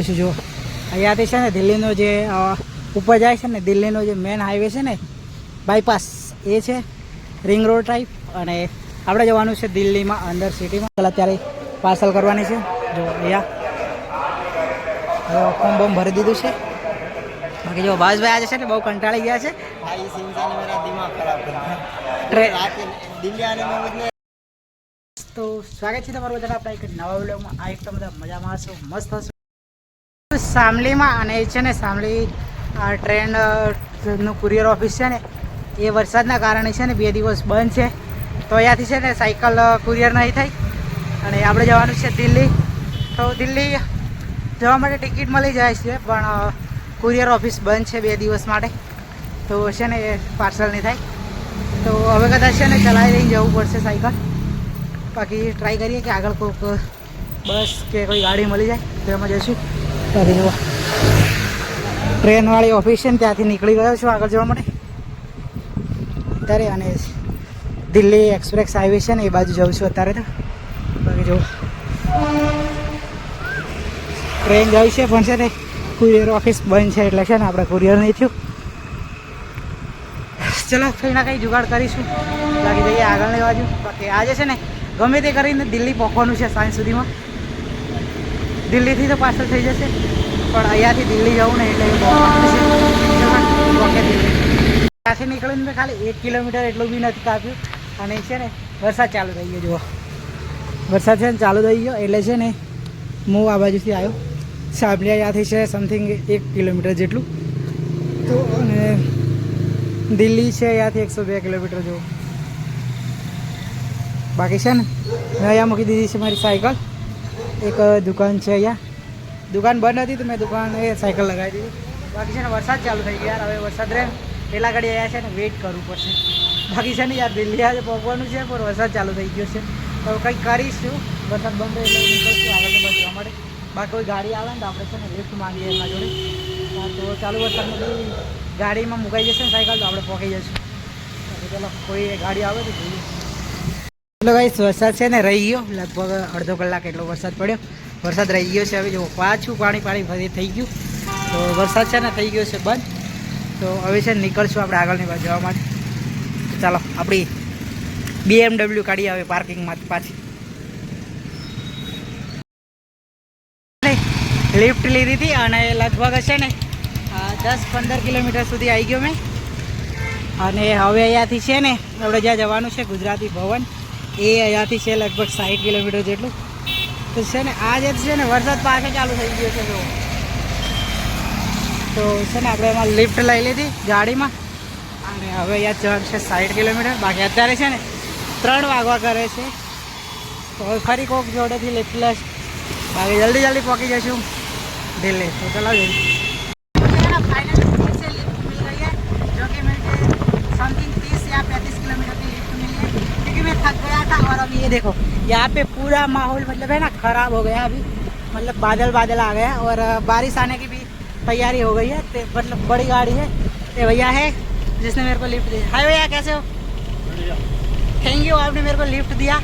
ગયો છું. જો અહીંયાથી છે ને દિલ્હીનો જે ઉપર જાય છે ને, દિલ્હીનો જે મેન હાઈવે છે ને બાયપાસ, એ છે રિંગ રોડ ટાઈપ. અને આપણે જવાનું છે દિલ્હીમાં અંદર સિટીમાં. ચાલ અત્યારે પાર્સલ કરવાની છે. જો અહીંયા ફોર્મ બોમ ભરી દીધું છે. બાકી જો ભાવેશભાઈ આજે છે ને બહુ કંટાળી ગયા છે. તો સ્વાગત છે તમારું બધા આપણા એક નવા વિડીયોમાં. આ એક તો બધા મજામાં હશો, મસ્ત હશો. શામલીમાં અને છે ને શામલી ટ્રેનનું કુરિયર ઓફિસ છે ને, એ વરસાદના કારણે છે ને 2 દિવસ બંધ છે. તો અહીંયાથી છે ને સાયકલ કુરિયર નહીં થઈ અને આપણે જવાનું છે દિલ્હી. તો દિલ્હી જવા માટે ટિકિટ મળી જાય છે, પણ કુરિયર ઓફિસ બંધ છે 2 દિવસ માટે. તો છે ને એ પાર્સલ નહીં થાય. તો હવે કદાચ છે ને ચલાવી લઈને જવું પડશે સાયકલ. બાકી ટ્રાય કરીએ કે આગળ કોઈક બસ કે કોઈ ગાડી મળી જાય તો એમાં જઈશું. બાકી જુઓ ટ્રેનવાળી ઓફિસ છે ને ત્યાંથી નીકળી ગયો છું આગળ જવા માટે અત્યારે. અને દિલ્હી એક્સપ્રેસ હાઈવે છે ને એ બાજુ જઉં છું અત્યારે. તો બાકી જુઓ ટ્રેન જાય છે પણ છે ને કુરિયર ઓફિસ બંધ છે, એટલે છે ને આપણે કુરિયર નહીં થયું. ચલો કંઈ ના કંઈ જુગાડ કરીશું. બાકી જઈએ આગળની બાજુ. બાકી આજે છે ને ગમે તે કરીને દિલ્હી પહોંચવાનું છે સાંજ સુધીમાં. દિલ્હીથી તો પાર્સલ થઈ જશે, પણ અહીંયાથી દિલ્હી જવું ને એટલે ત્યાંથી નીકળીને મેં ખાલી 1 કિલોમીટર એટલું બી નથી કાપ્યું. અને છે ને વરસાદ ચાલુ થઈ ગયો. જુઓ વરસાદ છે ને ચાલુ થઈ ગયો, એટલે છે ને હું આ બાજુથી આવ્યો. સાબલી અહીંયાથી છે સમથિંગ 1 કિલોમીટર જેટલું. તો અને દિલ્હી છે અહીંયાથી 102 કિલોમીટર જેવું. બાકી છે ને મેં અહીંયા મૂકી દીધી છે મારી સાયકલ. એક દુકાન છે અહીંયા, દુકાન બંધ હતી તો મેં દુકાન એ સાયકલ લગાવી દીધી. બાકી છે ને વરસાદ ચાલુ થઈ ગયો યાર. હવે વરસાદ રહે પેલા ઘડી અહીંયા છે ને વેઇટ કરવું પડશે. બાકી છે ને યાર દિલ્હી આજે પહોંચવાનું છે પણ વરસાદ ચાલુ થઈ ગયો છે. તો કંઈક કરીશું, વરસાદ બંધ એટલે નીકળશું આગળ બચવા માટે. બાકી કોઈ ગાડી આવે ને તો આપણે છે ને લિફ્ટ માંગીએ એના જોડે. તો ચાલુ વરસાદમાં ગાડીમાં મુકાઈ જશે ને સાયકલ, તો આપણે પહોંચી જઈશું. ચાલો કોઈ ગાડી આવે તો જોઈએ. ચલો ગાઈસ વરસાદ છે ને રહી ગયો, લગભગ અડધો કલાક એટલો વરસાદ પડ્યો. વરસાદ રહી ગયો છે. હવે જો પાછું પાણી ફરી થઈ ગયું. તો વરસાદ છે ને થઈ ગયો છે બંધ. તો હવે છે ને નીકળશું આપણે આગળની બાજુ જવા માટે. ચાલો આપણી BMW કાઢી આવે પાર્કિંગમાંથી પાછી. લિફ્ટ લીધી હતી અને લગભગ છે ને 10-15 કિલોમીટર સુધી આવી ગયો મેં. અને હવે અહીંયાથી છે ને આપણે જ્યાં જવાનું છે ગુજરાતી ભવન, એ અહીંયાથી છે લગભગ 60 કિલોમીટર જેટલું. તો છે ને આજે છે ને વરસાદ પાછો ચાલુ થઈ ગયો છે. તો છે ને આપણે એમાં લિફ્ટ લઈ લીધી ગાડીમાં અને હવે અહીંયા જવાનું છે 60 કિલોમીટર. બાકી અત્યારે છે ને 3 વાગવા કરે છે. તો હવે ફરી કોઈક જોડેથી લિફ્ટ લેશ. બાકી જલ્દી પહોંચી જઈશું दिल्ली. तो चला फाइनल से लिफ्ट मिल गई है, जो कि मुझे समथिंग 30 या 35 किलोमीटर की लिफ्ट मिली है, क्योंकि मैं थक गया था. और अब ये देखो यहाँ पे पूरा माहौल मतलब है ना ख़राब हो गया. अभी मतलब बादल आ गया और बारिश आने की भी तैयारी हो गई है. मतलब बड़ी गाड़ी है. ये भैया है जिसने मेरे को लिफ्ट दी. हाय भैया, कैसे हो? थैंक यू, आपने मेरे को लिफ्ट दिया.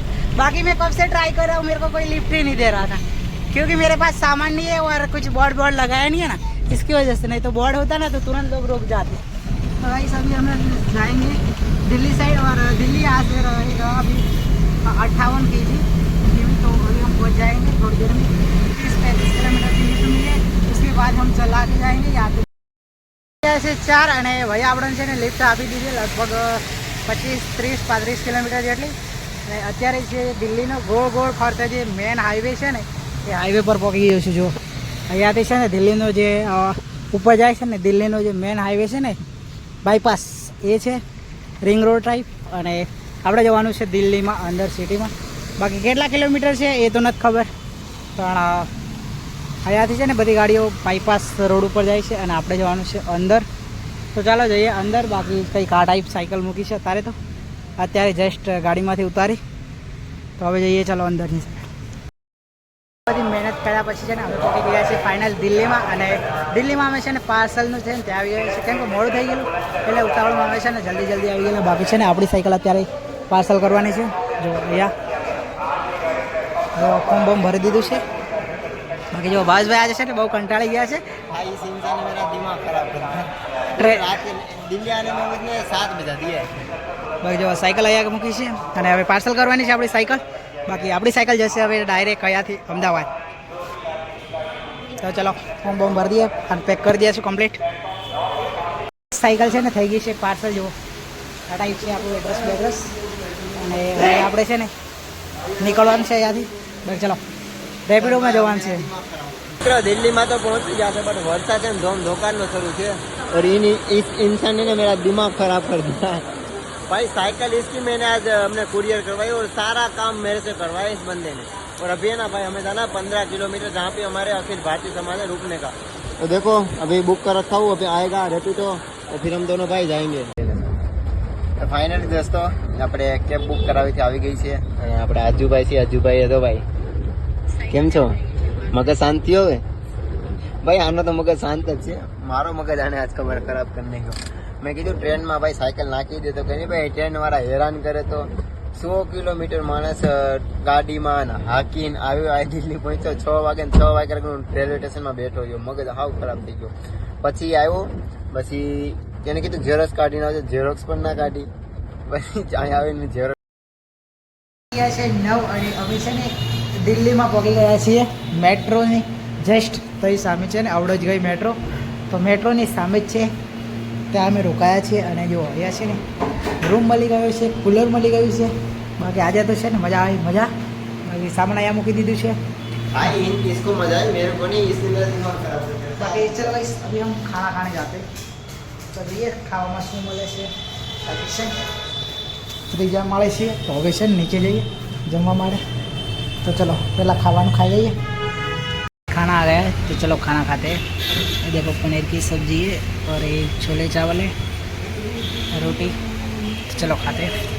बाकी मैं कब से ट्राई कर रहा हूँ, मेरे को कोई लिफ्ट ही नहीं दे रहा था, क्योंकि मेरे पास सामान नहीं है और कुछ बोर्ड लगाया नहीं है ना, इसकी वजह से. नहीं तो बोर्ड होता ना तो तुरंत लोग रुक जाते. तो भाई अभी हम जाएंगे दिल्ली साइड. और दिल्ली यहाँ से रहेगा अभी 58 kg. तो अभी हम पहुँच जाएंगे थोड़ी देर में. 30-35 किलोमीटर की लिफ्ट मिले, उसके बाद हम चला के जाएंगे यहाँ पे. ऐसे 4 અને ભાઈ આપણે છે ને લિફ્ટ આપી દીધી લગભગ 25-30-35 કિલોમીટર જેટલી. અને અત્યારે જે દિલ્હીનો ગોળ ફરતા જે મેન હાઈવે છે ને એ હાઈવે પર પહોંચી ગયો છું. જો અહીંયાથી છે ને દિલ્હીનો જે ઉપર જાય છે ને, દિલ્હીનો જે મેન હાઈવે છે ને બાયપાસ, એ છે રિંગ રોડ ટાઈપ. અને આપણે જવાનું છે દિલ્હીમાં અંદર સિટીમાં. બાકી કેટલા કિલોમીટર છે એ તો નથી ખબર, પણ અહીંયાથી છે ને બધી ગાડીઓ બાયપાસ રોડ ઉપર જાય છે અને આપણે જવાનું છે અંદર. તો ચાલો જઈએ અંદર. બાકી કંઈક આ ટાઈપ સાયકલ મૂકી છે અત્યારે જસ્ટ ગાડીમાંથી ઉતારી. તો હવે જઈએ ચાલો અંદરની. બધી મહેનત કર્યા પછી છે ને અમે પહોંચી ગયા છે ફાઇનલ દિલ્હીમાં. અને દિલ્હીમાં અમે છે ને પાર્સલનું છે ને ત્યાં આવી ગયા છે, કેમ કે મોડું થઈ ગયેલું એટલે ઉતાવળમાં અમે છે ને જલ્દી આવી ગયેલા. બાકી છે ને આપણી સાયકલ અત્યારે પાર્સલ કરવાની છે. જો અહીંયા ફોર્મ બોમ ભરી દીધું છે. બાકી જો ભાવેશભાઈ આજે છે ને બહુ કંટાળી ગયા છે. भाई इस इंसान ने मेरा दिमाग खराब कर दिया. रात दिल्ली आने में मुझे 7 बजा दिया. બાકી જો સાયકલ અહીંયા મૂકી છે અને હવે પાર્સલ કરવાની છે આપણી સાયકલ. બાકી આપણી સાયકલ જશે હવે ડાયરેક્ટ અહીંયાથી અમદાવાદ. તો ચલો ફોર્મ બોમ ભરી દઈએ અને પેક કરી દઈશું કમ્પ્લીટ. સાયકલ છે ને થઈ ગઈ છે પાર્સલ જુઓ. ટાઈપ છે આપણું એડ્રેસ અને હવે આપણે છે ને નીકળવાનું છે અહીંયાથી. બાકી ચલો રેપિડોમાં જવાનું છે. दिल्ली में तो पहुंच जाते बट वर्षा से धोखान में शुरू थे और इस इंसान ने मेरा दिमाग खराब कर दिया है. भाई साइकिल इसकी मैंने आज हमने कुरियर करवाई और सारा काम मेरे से करवाया इस बंदे ने. और अभी है ना भाई हमें जाना 15 किलोमीटर जहाँ पे हमारे अखिल भारतीय समाज है रुकने का. तो देखो अभी बुक कर रखा हूँ, अभी आएगा रेपिडो और फिर हम दोनों भाई जाएंगे. फाइनली दोस्तों આપણે કેબ બુક કરાવી હતી આવી ગઈ છે અને આપણે આજુભાઈ છે. આજુભાઈ હતો ભાઈ કેમ છો? મગજ શાંત થયો હવે? ભાઈ આનો તો મગજ શાંત જ છે, મારો મગજ આને આજ ખબર ખરાબ કરીને ગયો. મેં કીધું ટ્રેનમાં ભાઈ સાયકલ નાખી દે તો કંઈ નહીં ભાઈ, ટ્રેન વાળા હેરાન કરે તો 100 કિલોમીટર માણસ ગાડીમાં હાકીને આવ્યો. આ દિલ્હી પહોંચ્યો 6 વાગે ને 6 વાગે રેલવે સ્ટેશનમાં બેઠો ગયો. મગજ હાવ ખરાબ થઈ ગયો. પછી આવ્યો, પછી તેને કીધું ઝેરોક્સ કાઢીને આવજો, ઝેરોક્સ પણ ના કાઢી. પછી અહીંયા આવીને ઝેરોક્સ છે 9 અને અમે છે ને દિલ્હીમાં પહોંચી ગયા છીએ મેટ્રોની જસ્ટ તો એ સામે છે ને આવડો જ ગઈ મેટ્રો. તો મેટ્રોની સામે જ છે ત્યાં અમે રોકાયા છીએ. અને જો અહીંયા છે ને રૂમ મળી ગયો છે, કુલર મળી ગયું છે. બાકી આજે તો છે ને મજા આવી મજા. બાકી સામાન અહીંયા મૂકી દીધું છે. भाई इसको मजा है, मेरे को नहीं, इसने मेरा दिमाग खराब कर दिया. बाकी चलो गाइस अभी हम खाना खाने जाते તો જોઈએ ખાવામાં શું મળે છે. બાકી છે ત્રીજા માળે છીએ તો હવે છે ને નીચે જઈએ જમવા માટે. तो चलो पहला खावान खा जाइए. खाना आ गया है तो चलो खाना खाते हैं. देखो पनीर की सब्जी है और ये छोले चावल है, रोटी. तो चलो खाते हैं.